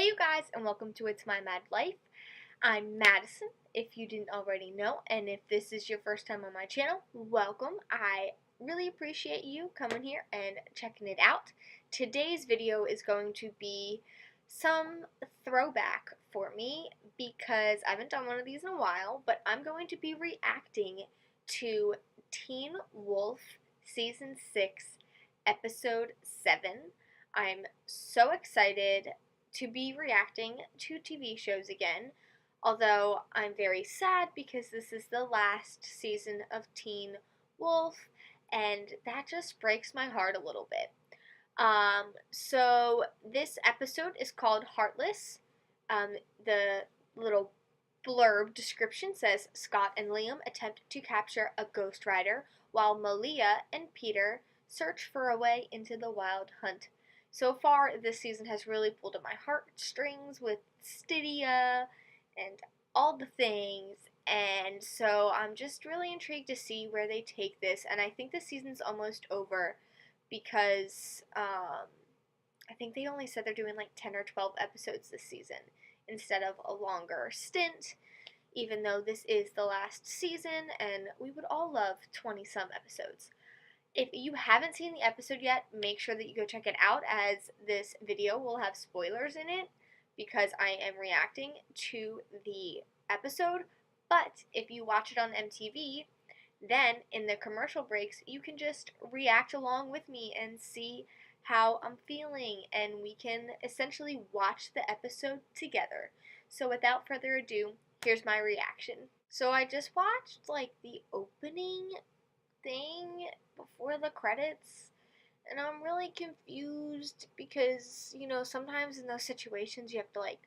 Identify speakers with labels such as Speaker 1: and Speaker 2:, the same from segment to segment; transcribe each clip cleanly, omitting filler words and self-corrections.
Speaker 1: Hey you guys, and welcome to It's My Mad Life. I'm Madison, if you didn't already know, and if this is your first time on my channel, welcome. I really appreciate you coming here and checking it out. Today's video is going to be some throwback for me because I haven't done one of these in a while, but I'm going to be reacting to Teen Wolf Season 6, Episode 7. I'm so excited to be reacting to TV shows again, although I'm very sad because this is the last season of Teen Wolf, and that just breaks my heart a little bit. So this episode is called Heartless. The little blurb description says Scott and Liam attempt to capture a ghost rider while Malia and Peter search for a way into the wild hunt. So far, this season has really pulled at my heartstrings with Stydia and all the things, and so I'm just really intrigued to see where they take this, and I think the season's almost over because I think they only said they're doing like 10 or 12 episodes this season instead of a longer stint, even though this is the last season, and we would all love 20-some episodes. If you haven't seen the episode yet, make sure that you go check it out, as this video will have spoilers in it because I am reacting to the episode. But if you watch it on MTV, then in the commercial breaks, you can just react along with me and see how I'm feeling, and we can essentially watch the episode together. So without further ado, here's my reaction. So I just watched like the opening thing before the credits, and I'm really confused because, you know, sometimes in those situations you have to like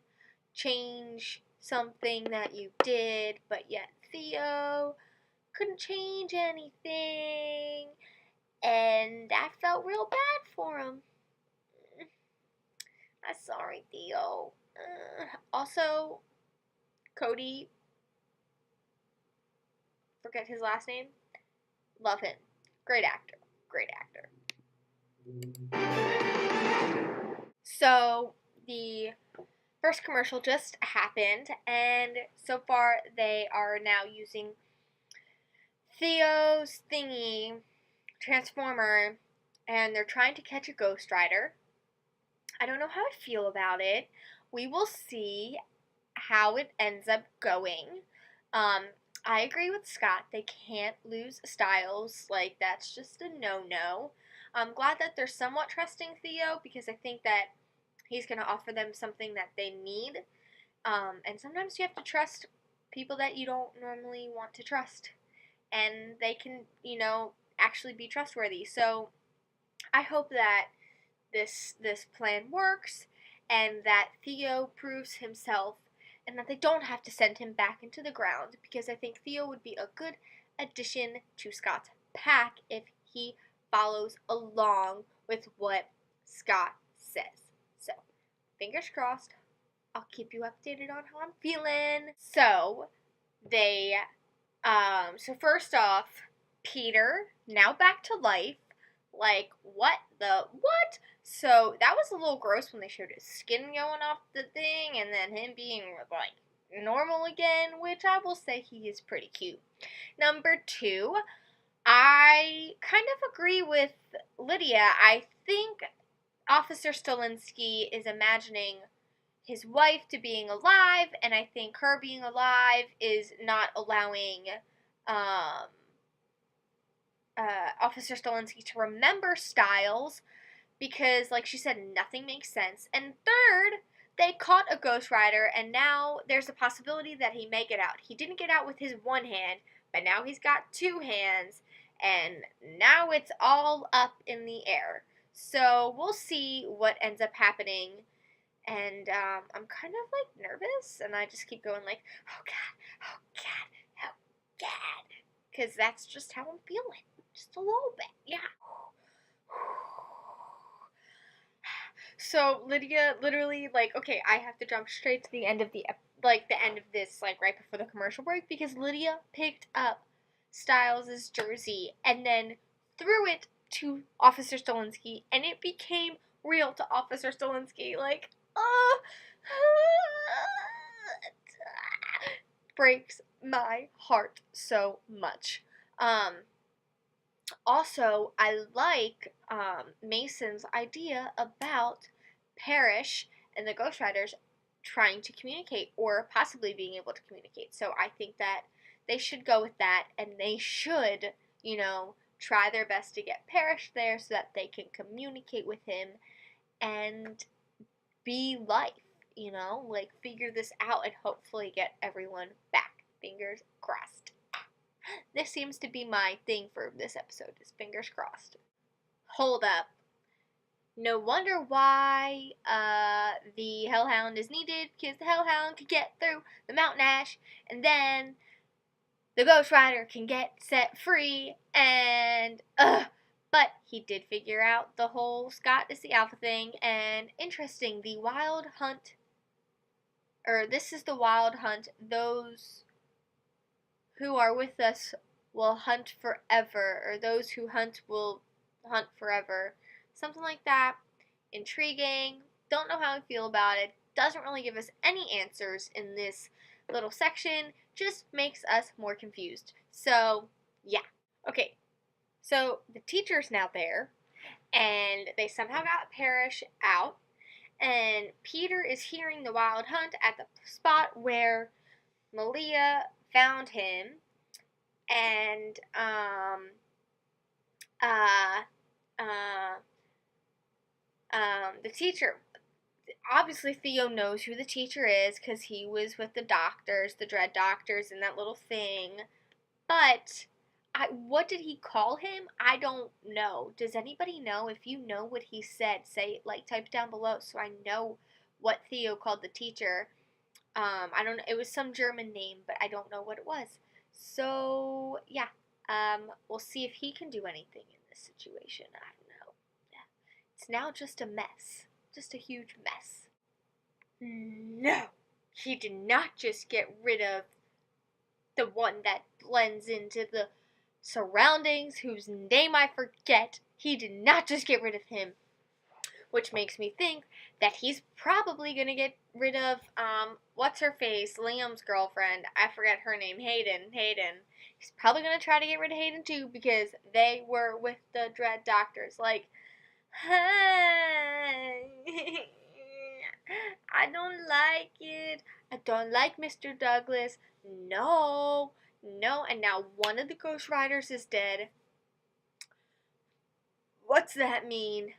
Speaker 1: change something that you did, but yet Theo couldn't change anything, and that felt real bad for him. I'm sorry, Theo. Also, Cody, forget his last name, love him. Great actor. Great actor. So, the first commercial just happened, and so far they are now using Theo's thingy, transformer, and they're trying to catch a ghost rider. I don't know how I feel about it. We will see how it ends up going. I agree with Scott. They can't lose Styles. Like, that's just a no-no. I'm glad that they're somewhat trusting Theo because I think that he's going to offer them something that they need. And sometimes you have to trust people that you don't normally want to trust. And they can, you know, actually be trustworthy. So I hope that this plan works and that Theo proves himself and that they don't have to send him back into the ground, because I think Theo would be a good addition to Scott's pack if he follows along with what Scott says. So, fingers crossed. I'll keep you updated on how I'm feeling. So, so first off, Peter, now back to life. Like, what? So, that was a little gross when they showed his skin going off the thing, and then him being, like, normal again, which I will say he is pretty cute. Number 2, I kind of agree with Lydia. I think Officer Stolinsky is imagining his wife to being alive, and I think her being alive is not allowing, Officer Stolinsky to remember Styles, because, like she said, nothing makes sense. And third, they caught a ghost rider, and now there's a possibility that he may get out. He didn't get out with his one hand, but now he's got 2 hands, and now it's all up in the air. So we'll see what ends up happening, and I'm kind of, like, nervous, and I just keep going, like, oh God, oh God, oh God, because that's just how I'm feeling. Just a little bit, yeah. So Lydia literally, like, okay, I have to jump straight to the end of the end of this, like, right before the commercial break, because Lydia picked up Styles' jersey and then threw it to Officer Stolinsky, and it became real to Officer Stolinsky. Like, breaks my heart so much. Also, I like Mason's idea about Parrish and the Ghost Riders trying to communicate or possibly being able to communicate. So I think that they should go with that, and they should, try their best to get Parrish there so that they can communicate with him and be life, like figure this out and hopefully get everyone back. Fingers crossed. This seems to be my thing for this episode, is fingers crossed. Hold up. No wonder why the Hellhound is needed, because the Hellhound can get through the Mountain Ash, and then the Ghost Rider can get set free, and but he did figure out the whole Scott is the Alpha thing, and interesting, the Wild Hunt, or this is the Wild Hunt, those who are with us will hunt forever, or those who hunt will hunt forever. Something like that. Intriguing. Don't know how I feel about it. Doesn't really give us any answers in this little section. Just makes us more confused. So, yeah. Okay. So, the teacher's now there, and they somehow got Parrish out, and Peter is hearing the Wild Hunt at the spot where Malia found him, and the teacher, obviously Theo knows who the teacher is because he was with the doctors, the Dread Doctors, and that little thing. But what did he call him? I don't know. Does anybody know? If you know what he said, say, type down below so I know what Theo called the teacher. I don't know. It was some German name, but I don't know what it was. So, yeah. We'll see if he can do anything in this situation. I don't know. Yeah. It's now just a mess. Just a huge mess. No! He did not just get rid of the one that blends into the surroundings, whose name I forget. He did not just get rid of him. Which makes me think that he's probably gonna get rid of, what's her face? Liam's girlfriend. I forget her name. Hayden. He's probably gonna try to get rid of Hayden too, because they were with the Dread Doctors. Like, hey, I don't like it. I don't like Mr. Douglas. No. And now one of the Ghost Riders is dead. What's that mean?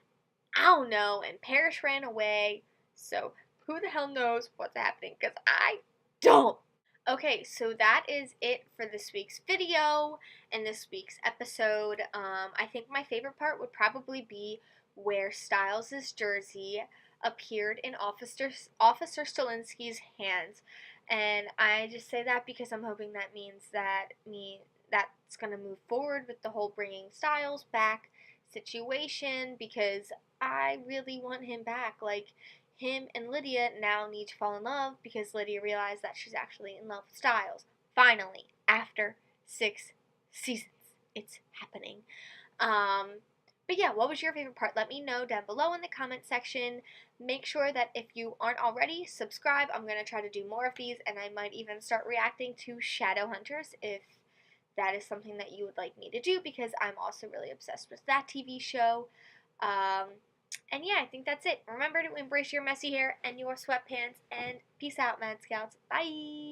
Speaker 1: I don't know, and Parrish ran away, so who the hell knows what's happening, because I don't. Okay, so that is it for this week's video and this week's episode. I think my favorite part would probably be where Styles' jersey appeared in Officer Stilinski's hands, and I just say that because I'm hoping that means that's going to move forward with the whole bringing Styles back situation, because I really want him back. Like, him and Lydia now need to fall in love because Lydia realized that she's actually in love with Styles. Finally, after 6 seasons, it's happening. But yeah, what was your favorite part? Let me know down below in the comment section. Make sure that if you aren't already, subscribe. I'm going to try to do more of these, and I might even start reacting to Shadowhunters if that is something that you would like me to do, because I'm also really obsessed with that TV show. And yeah, I think that's it. Remember to embrace your messy hair and your sweatpants, and peace out, Mad Scouts. Bye!